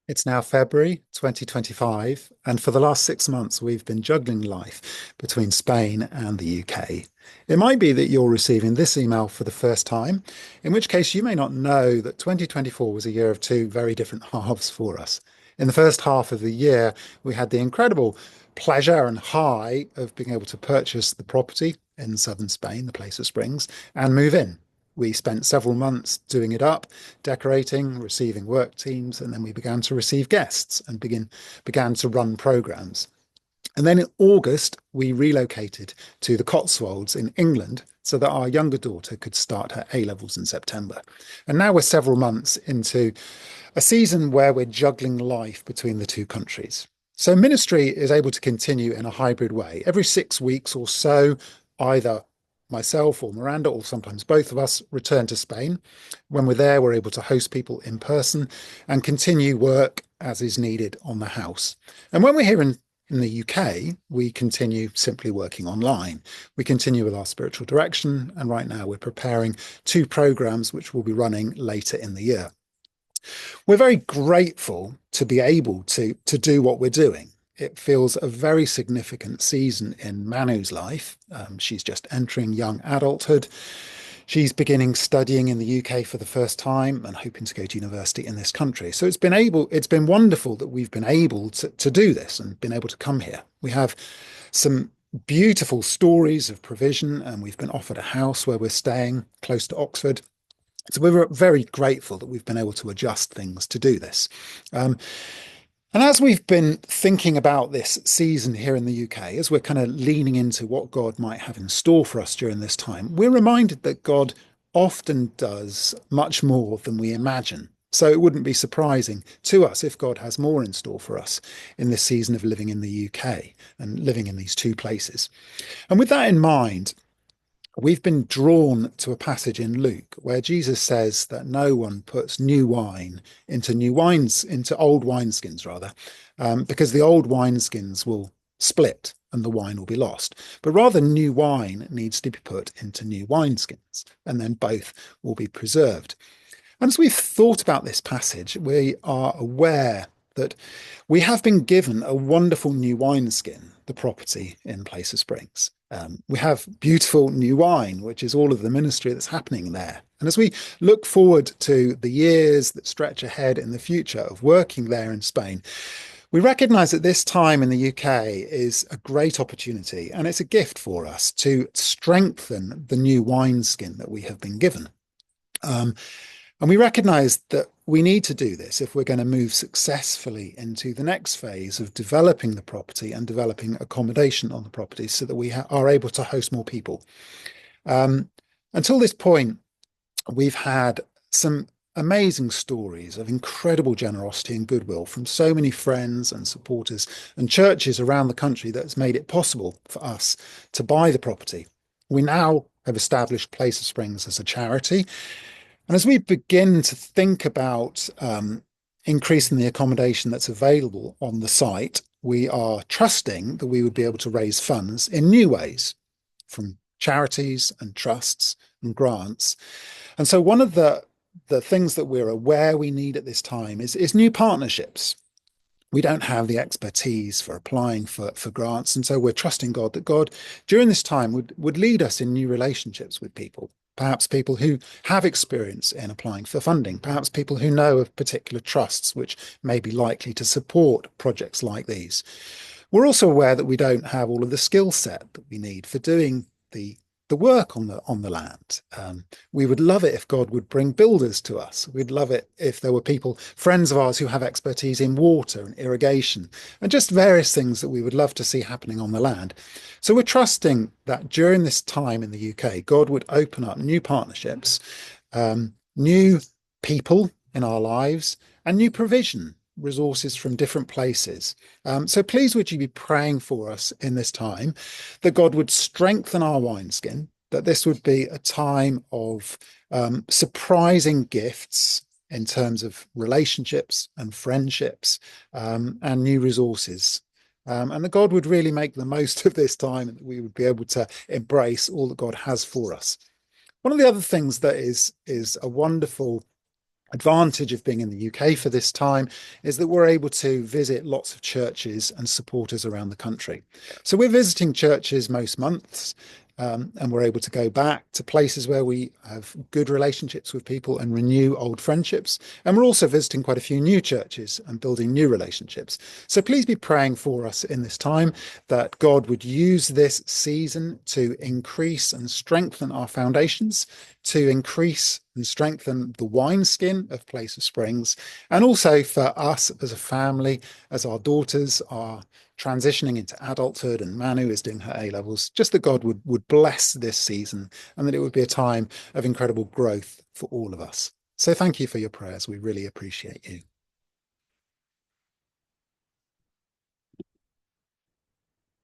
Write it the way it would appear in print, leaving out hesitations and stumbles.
It's now February 2025, and for the last 6 months, we've been juggling life between Spain and the UK. It might be that you're receiving this email for the first time, in which case you may not know that 2024 was a year of two very different halves for us. In the first half of the year, we had the incredible pleasure and high of being able to purchase the property in southern Spain, the place of Springs, and move in. We spent several months doing it up, decorating, receiving work teams, and then we began to receive guests and began to run programs. And then in August, we relocated to the Cotswolds in England so that our younger daughter could start her A levels in September. And now we're several months into a season where we're juggling life between the two countries. So ministry is able to continue in a hybrid way. Every 6 weeks or so, either myself or Miranda, or sometimes both of us, return to Spain. When we're there, we're able to host people in person and continue work as is needed on the house. And when we're here in the UK, we continue simply working online. We continue with our spiritual direction, and right now we're preparing two programs which will be running later in the year. We're very grateful to be able to do what we're doing. It feels a very significant season in Manu's life. She's just entering young adulthood. She's beginning studying in the UK for the first time and hoping to go to university in this country. So it's been wonderful that we've been able to do this and been able to come here. We have some beautiful stories of provision, and we've been offered a house where we're staying close to Oxford. So we're very grateful that we've been able to adjust things to do this. And as we've been thinking about this season here in the UK, as we're kind of leaning into what God might have in store for us during this time, we're reminded that God often does much more than we imagine. So it wouldn't be surprising to us if God has more in store for us in this season of living in the UK and living in these two places. And with that in mind, we've been drawn to a passage in Luke where Jesus says that no one puts new wine into old wineskins, rather, because the old wineskins will split and the wine will be lost. But rather, new wine needs to be put into new wineskins, and then both will be preserved. And as we've thought about this passage, we are aware that we have been given a wonderful new wineskin, the property in Place of Springs. We have beautiful new wine, which is all of the ministry that's happening there. And as we look forward to the years that stretch ahead in the future of working there in Spain, we recognize that this time in the UK is a great opportunity, and it's a gift for us to strengthen the new wineskin that we have been given. And we recognize that we need to do this if we're going to move successfully into the next phase of developing the property and developing accommodation on the property so that we are able to host more people. Until this point, we've had some amazing stories of incredible generosity and goodwill from so many friends and supporters and churches around the country that has made it possible for us to buy the property. We now have established Place of Springs as a charity. And as we begin to think about increasing the accommodation that's available on the site, we are trusting that we would be able to raise funds in new ways from charities and trusts and grants. And so one of the things that we're aware we need at this time is new partnerships. We don't have the expertise for applying for grants. And so we're trusting God that God, during this time, would lead us in new relationships with people. Perhaps people who have experience in applying for funding, perhaps people who know of particular trusts which may be likely to support projects like these. We're also aware that we don't have all of the skill set that we need for doing the work on the land. We would love it if God would bring builders to us. We'd love it if there were people, friends of ours, who have expertise in water and irrigation and just various things that we would love to see happening on the land. So we're trusting that during this time in the UK, God would open up new partnerships, new people in our lives, and new provision, resources from different places. So please would you be praying for us in this time that God would strengthen our wineskin, that this would be a time of surprising gifts in terms of relationships and friendships and new resources. And that God would really make the most of this time and that we would be able to embrace all that God has for us. One of the other things that is a wonderful advantage of being in the UK for this time is that we're able to visit lots of churches and supporters around the country. So we're visiting churches most months. And we're able to go back to places where we have good relationships with people and renew old friendships. And we're also visiting quite a few new churches and building new relationships. So please be praying for us in this time that God would use this season to increase and strengthen our foundations, to increase and strengthen the wineskin of Place of Springs, and also for us as a family, as our daughters are transitioning into adulthood and Manu is doing her A levels, just that God would bless this season and that it would be a time of incredible growth for all of us. So thank you for your prayers. We really appreciate you.